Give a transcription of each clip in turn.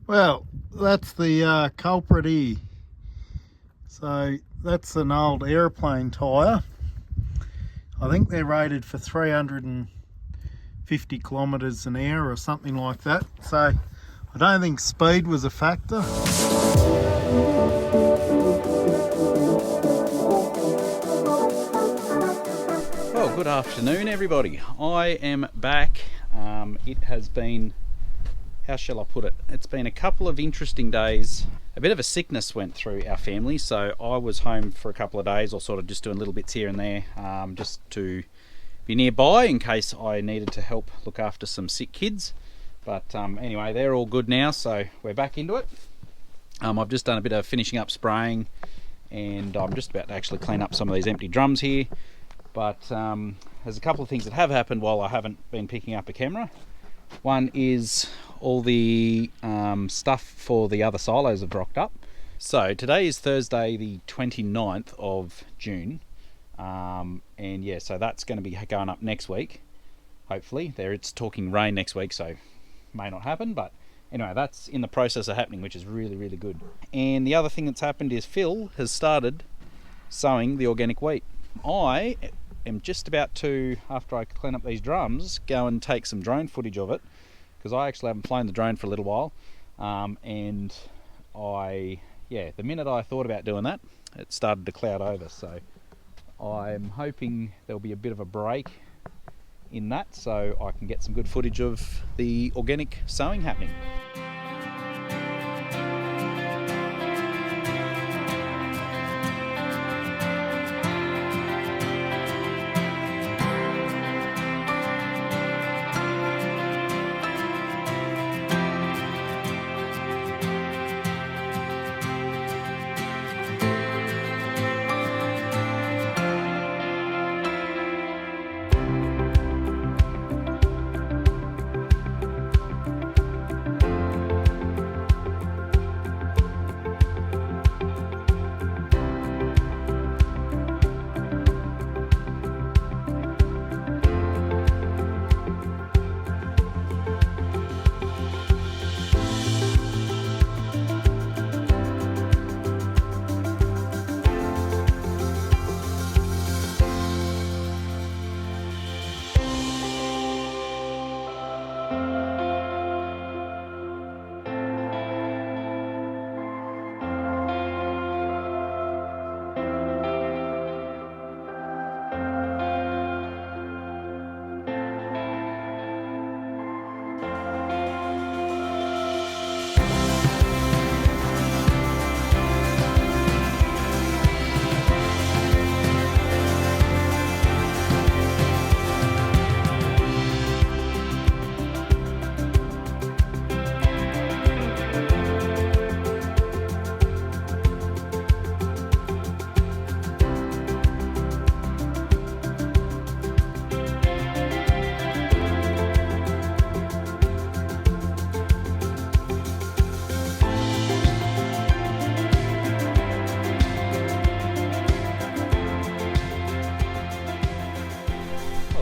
Well, that's the Culprit E. So that's an old airplane tyre. I think they're rated for 350 kilometres an hour or something like that. So I don't think speed was a factor. Well, good afternoon everybody. I am back. It has been, how shall I put it? It's been a couple of interesting days. A bit of a sickness went through our family, so I was home for a couple of days, or sort of just doing little bits here and there, just to be nearby in case I needed to help look after some sick kids. But anyway, they're all good now, so we're back into it. I've just done a bit of finishing up spraying, and I'm just about to actually clean up some of these empty drums here. But there's a couple of things that have happened while I haven't been picking up a camera. One is all the stuff for the other silos have rocked up. So today is Thursday the 29th of June, and yeah, so that's going to be going up next week, hopefully. It's talking rain next week, so may not happen, but anyway, that's in the process of happening, which is really, really good. And the other thing that's happened is Phil has started sowing the organic wheat. I am just about to, after I clean up these drums, go and take some drone footage of it, because I actually haven't flown the drone for a little while, and the minute I thought about doing that, it started to cloud over, so I'm hoping there'll be a bit of a break in that so I can get some good footage of the organic sowing happening.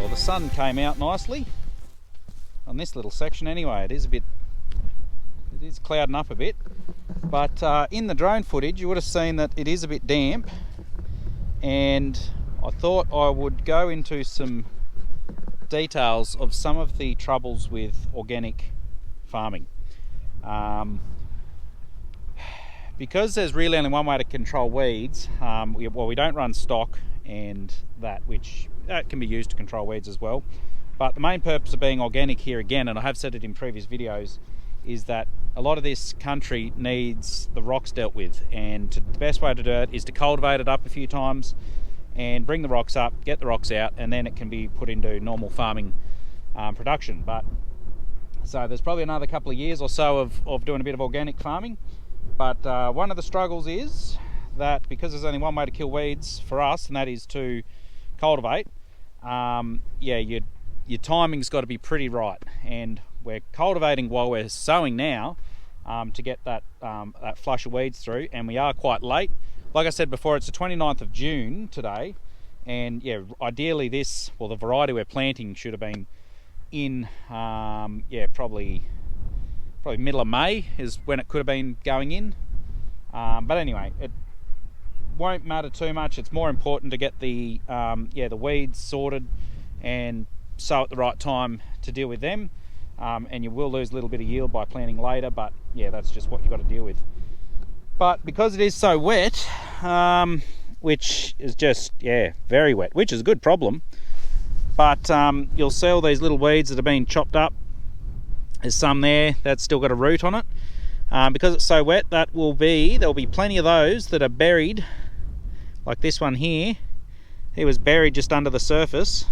The sun came out nicely on this little section anyway. It is clouding up a bit, but in the drone footage you would have seen that it is a bit damp, and I thought I would go into some details of some of the troubles with organic farming. Because there's really only one way to control weeds, we don't run stock and that, which can be used to control weeds as well. But the main purpose of being organic here again, and I have said it in previous videos, is that a lot of this country needs the rocks dealt with, and the best way to do it is to cultivate it up a few times and bring the rocks up, get the rocks out, and then it can be put into normal farming production. But so there's probably another couple of years or so of doing a bit of organic farming. But one of the struggles is that because there's only one way to kill weeds for us, and that is to cultivate, your timing's got to be pretty right, and we're cultivating while we're sowing now to get that flush of weeds through, and we are quite late. Like I said before, it's the 29th of June today, and yeah, ideally the variety we're planting should have been in probably probably middle of May is when it could have been going in. But anyway, it won't matter too much. It's more important to get the weeds sorted and sow at the right time to deal with them. And you will lose a little bit of yield by planting later, but yeah, that's just what you've got to deal with. But because it is so wet, which is just, very wet, which is a good problem. But you'll see all these little weeds that have been chopped up. There's some there that's still got a root on it. Because it's so wet, there'll be plenty of those that are buried, like this one here. He was buried just under the surface,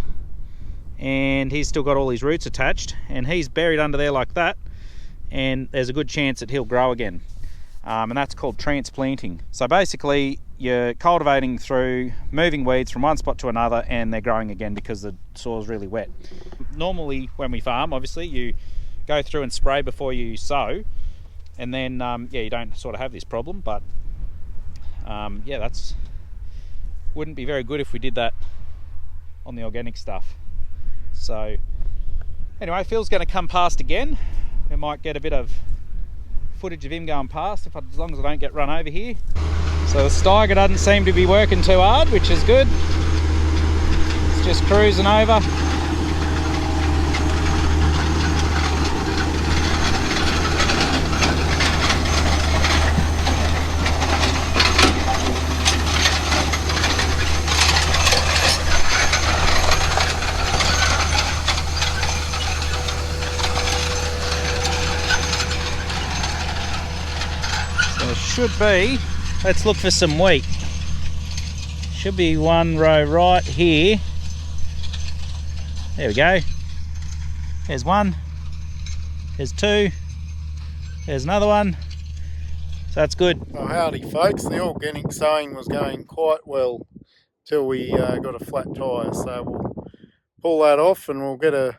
and he's still got all his roots attached, and he's buried under there like that, and there's a good chance that he'll grow again. And that's called transplanting. So basically you're cultivating through moving weeds from one spot to another, and they're growing again because the soil's really wet. Normally when we farm, obviously you go through and spray before you sow, and then you don't sort of have this problem. But that's wouldn't be very good if we did that on the organic stuff. So anyway, Phil's going to come past again. We might get a bit of footage of him going past, as long as I don't get run over here. So the Steiger doesn't seem to be working too hard, which is good. It's just cruising over. Should be, let's look for some wheat. Should be one row right here. There we go. There's one, there's two, there's another one. So that's good. Well, howdy folks, the organic sowing was going quite well till we got a flat tyre, so we'll pull that off and we'll get a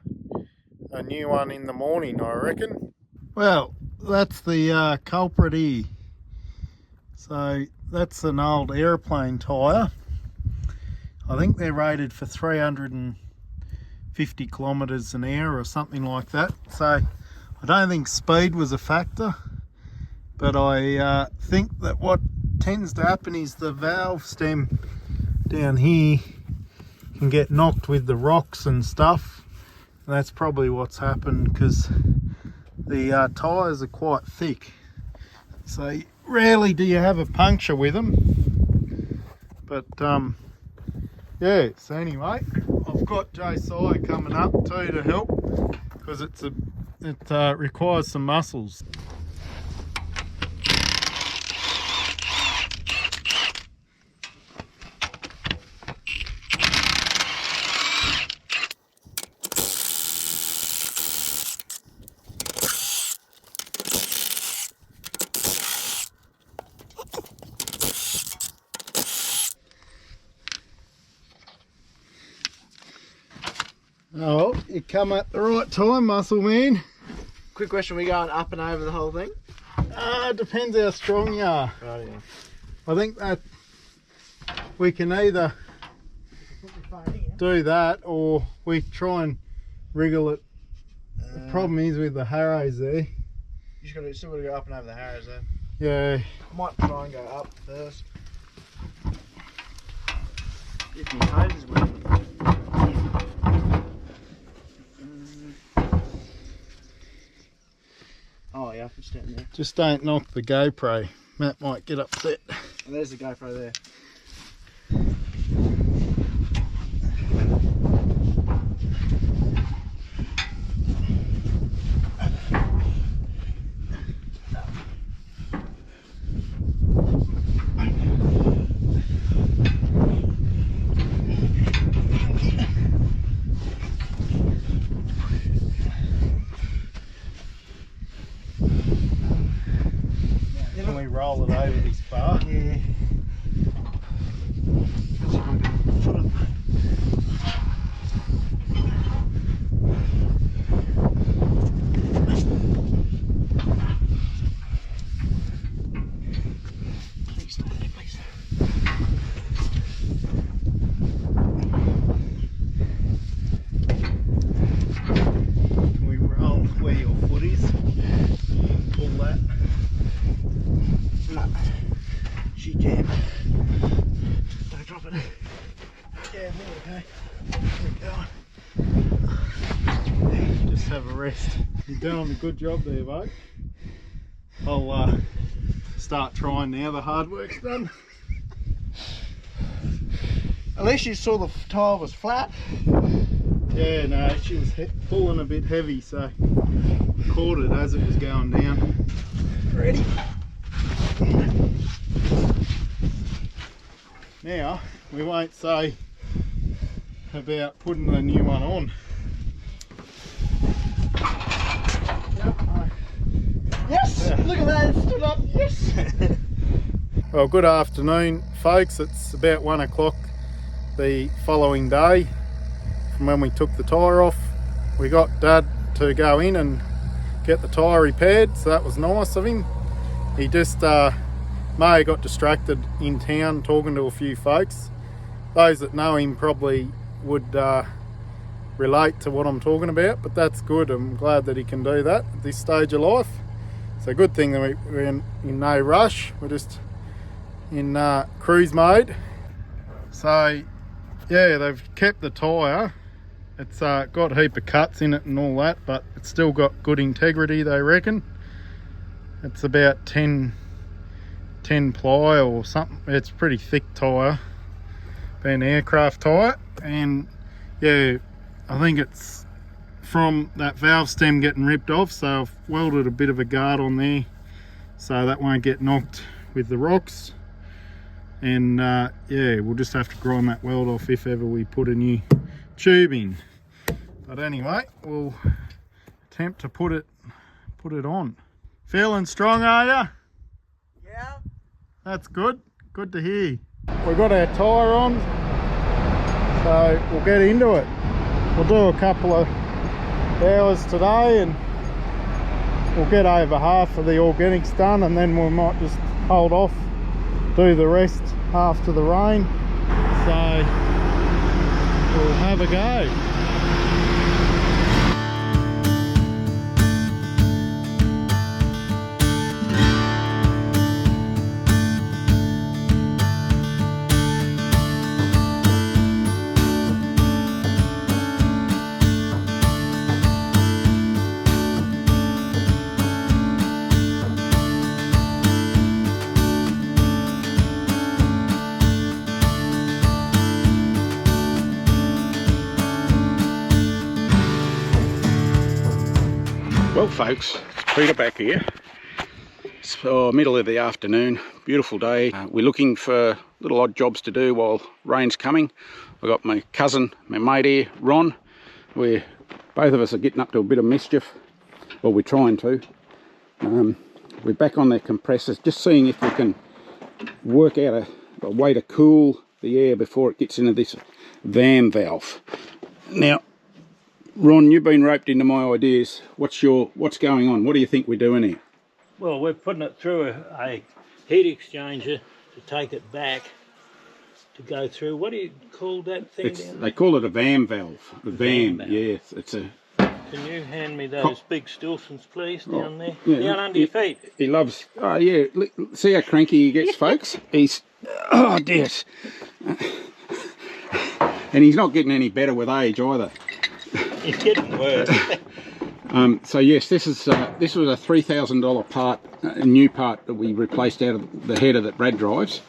new one in the morning, I reckon. Well, that's the Culprit E. So that's an old airplane tyre. I think they're rated for 350 kilometres an hour or something like that. So I don't think speed was a factor, but I think that what tends to happen is the valve stem down here can get knocked with the rocks and stuff. And that's probably what's happened, because the tyres are quite thick. So rarely do you have a puncture with them, but so anyway, I've got Josiah coming up too to help, because it requires some muscles. Oh, you come at the right time, muscle man. Quick question, we going up and over the whole thing? Depends how strong you are. Oh, yeah. I think that we can either do that or we try and wriggle it. The problem is with the harrows there. You still got to go up and over the harrows though. Yeah. I might try and go up first. If my hose is working. Oh yeah, it's down there. Just don't knock the GoPro. Matt might get upset. Oh, there's the GoPro there. Can we roll it over this bar? Yeah. Can we roll where your foot is? rest. You're doing a good job there, mate. I'll start trying now the hard work's done. At least you saw the tyre was flat. Yeah, no, she was pulling a bit heavy, so caught it as it was going down. Ready? Now, we won't say about putting the new one on. Yes! Yeah. Look at that, it stood up, yes! Well, good afternoon, folks. It's about 1 o'clock the following day from when we took the tyre off. We got Dad to go in and get the tyre repaired, so that was nice of him. He just may have got distracted in town talking to a few folks. Those that know him probably would relate to what I'm talking about, but that's good. I'm glad that he can do that at this stage of life. It's a good thing that we're in no rush. We're just in cruise mode. So yeah, they've kept the tyre. It's got a heap of cuts in it and all that, but it's still got good integrity, they reckon. It's about 10 ply or something. It's pretty thick tyre, being an aircraft tyre. And yeah, I think it's from that valve stem getting ripped off, so I've welded a bit of a guard on there so that won't get knocked with the rocks. And yeah, we'll just have to grind that weld off if ever we put a new tube in. But anyway, we'll attempt to put it on. Feeling strong, are ya? Yeah. That's good. Good to hear. We've got our tyre on, so we'll get into it. We'll do a couple of hours today and we'll get over half of the organics done, and then we might just hold off, do the rest after the rain. So we'll have a go. Well folks, it's Peter back here. It's middle of the afternoon, beautiful day. We're looking for little odd jobs to do while rain's coming. I've got my cousin, my mate here, Ron. Both of us are getting up to a bit of mischief. Well, we're trying to. We're back on the compressors, just seeing if we can work out a way to cool the air before it gets into this van valve. Now, Ron, you've been roped into my ideas. What's going on? What do you think we're doing here? Well, we're putting it through a heat exchanger to take it back to go through. What do you call that thing down there? They call it a van valve. A van, yeah. It's a. Can you hand me those big Stilsons, please, down there? Yeah, down under your feet. He loves. Oh yeah. See how cranky he gets, folks. He's. Oh dear. And he's not getting any better with age either. It's getting worse. So yes, this was a $3,000 part, a new part that we replaced out of the header that Brad drives.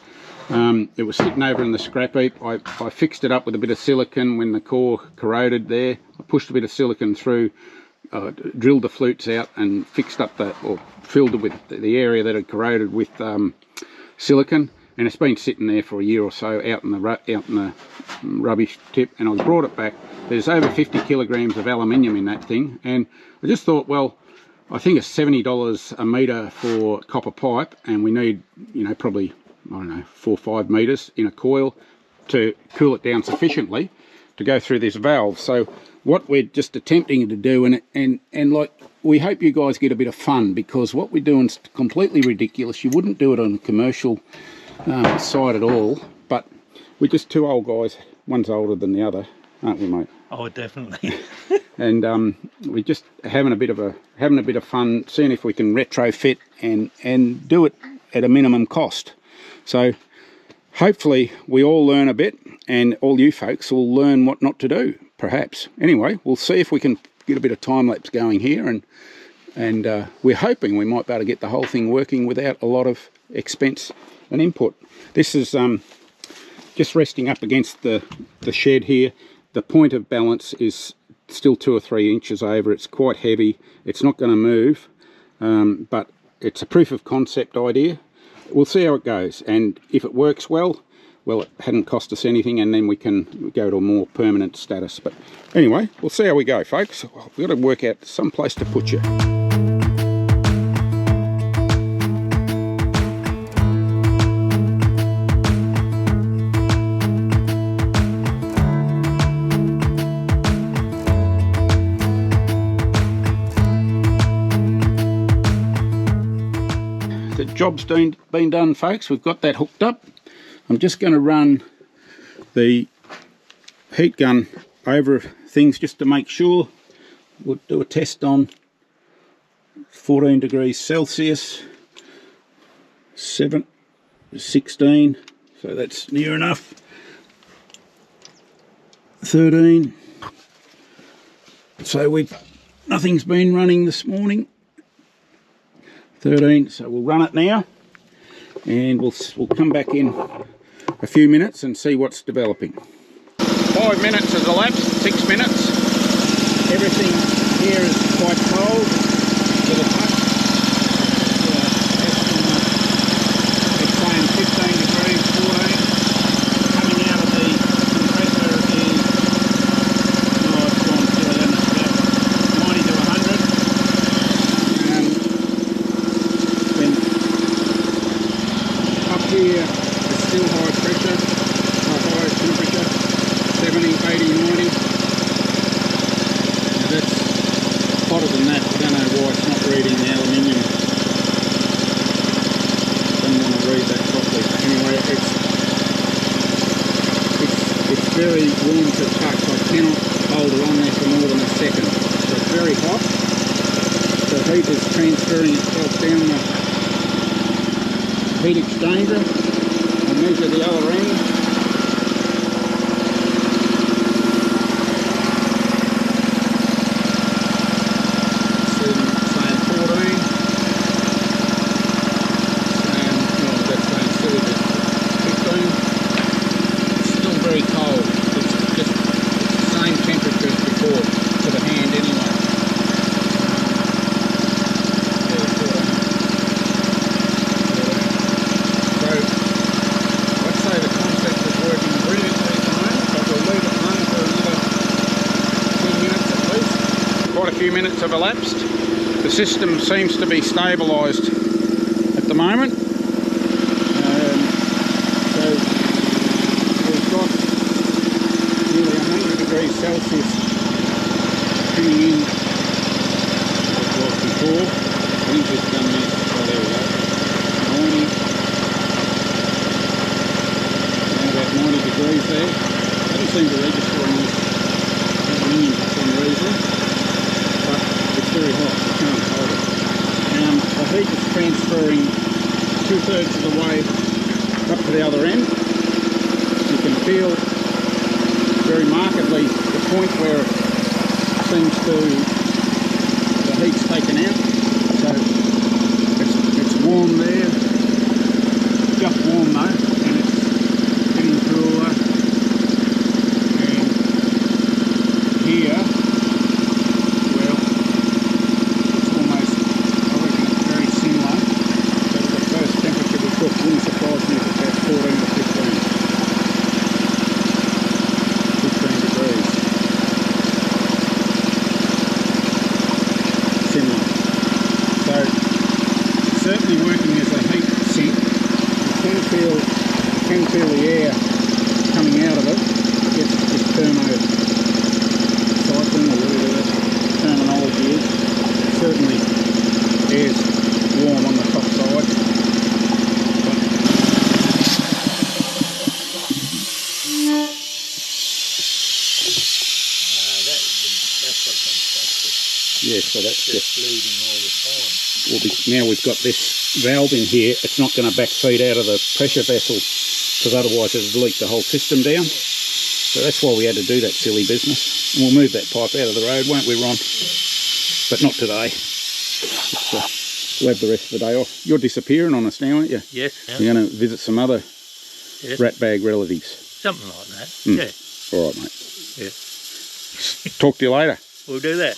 It was sitting over in the scrap heap. I fixed it up with a bit of silicone when the core corroded there. I pushed a bit of silicone through, drilled the flutes out and fixed up filled it with the area that had corroded with silicone. And it's been sitting there for a year or so out in the rubbish tip, and I brought it back. There's over 50 kilograms of aluminium in that thing, and I just thought, well, I think it's $70 a metre for copper pipe, and we need, probably, I don't know, 4 or 5 metres in a coil to cool it down sufficiently to go through this valve. So what we're just attempting to do, and like, we hope you guys get a bit of fun, because what we're doing is completely ridiculous. You wouldn't do it on a commercial side at all, but we're just two old guys. One's older than the other, aren't we, mate? Oh, definitely. And we're just having a bit of fun, seeing if we can retrofit and do it at a minimum cost. So hopefully we all learn a bit, and all you folks will learn what not to do, perhaps. Anyway, we'll see if we can get a bit of time lapse going here, and we're hoping we might be able to get the whole thing working without a lot of expense and input. This is just resting up against the shed here. The point of balance is still 2 or 3 inches over. It's quite heavy. It's not going to move, but it's a proof of concept idea. We'll see how it goes, and if it works well, it hadn't cost us anything, and then we can go to a more permanent status. But anyway, we'll see how we go, folks. We've got to work out some place to put you. The job's been done, folks. We've got that hooked up. I'm just going to run the heat gun over things just to make sure. We'll do a test on 14 degrees Celsius, 16, so that's near enough. 13. So nothing's been running this morning. 13, so we'll run it now, and we'll come back in a few minutes and see what's developing. 5 minutes has elapsed, 6 minutes. Everything here is quite cold with a touch. It's saying 15 degrees, 14. Coming out of the compressor is, oh, it's gone silly, and it's about 90 to 100. Then up here is still high pressure, high temperature, 70, 80, 90. Now that's hotter than that. I don't know why it's not reading the aluminium. Don't want to read that properly. Anyway, it's very warm to touch. I cannot hold it on there for more than a second. So it's very hot. The heat is transferring itself down the heat exchanger. I'll measure the other end. Saying 14. That's saying still 15. It's still very cold. It's the same temperature as before to the hand anyway. Quite a few minutes have elapsed. The system seems to be stabilised at the moment. So we've got nearly 100 degrees Celsius coming in as it was before. I think we've done this. Oh, there we go. 90. Around about 90 degrees there. Doesn't seem to register on this aluminium for some reason. It's very hot, you can't hold it. The heat is transferring 2/3 of the way up to the other end. You can feel very markedly the point where it seems to, the heat's taken out. So it's warm there, just warm though, and it's getting cooler. And here, wouldn't surprise me if it's about 14 or 15 degrees. Similar. So it's certainly working as a heat sink. You can feel the air coming out of it. It's this thermocycling or whatever that terminology is. Certainly air's warm on the top side. Yeah, so that's just bleeding all the time. Now we've got this valve in here. It's not going to backfeed out of the pressure vessel because otherwise it would leak the whole system down. So that's why we had to do that silly business. And we'll move that pipe out of the road, won't we, Ron? But not today. We'll have the rest of the day off. You're disappearing on us now, aren't you? Yes. You're going to visit some other ratbag relatives. Something like that. Mm. Yeah. All right, mate. Yeah. Talk to you later. We'll do that.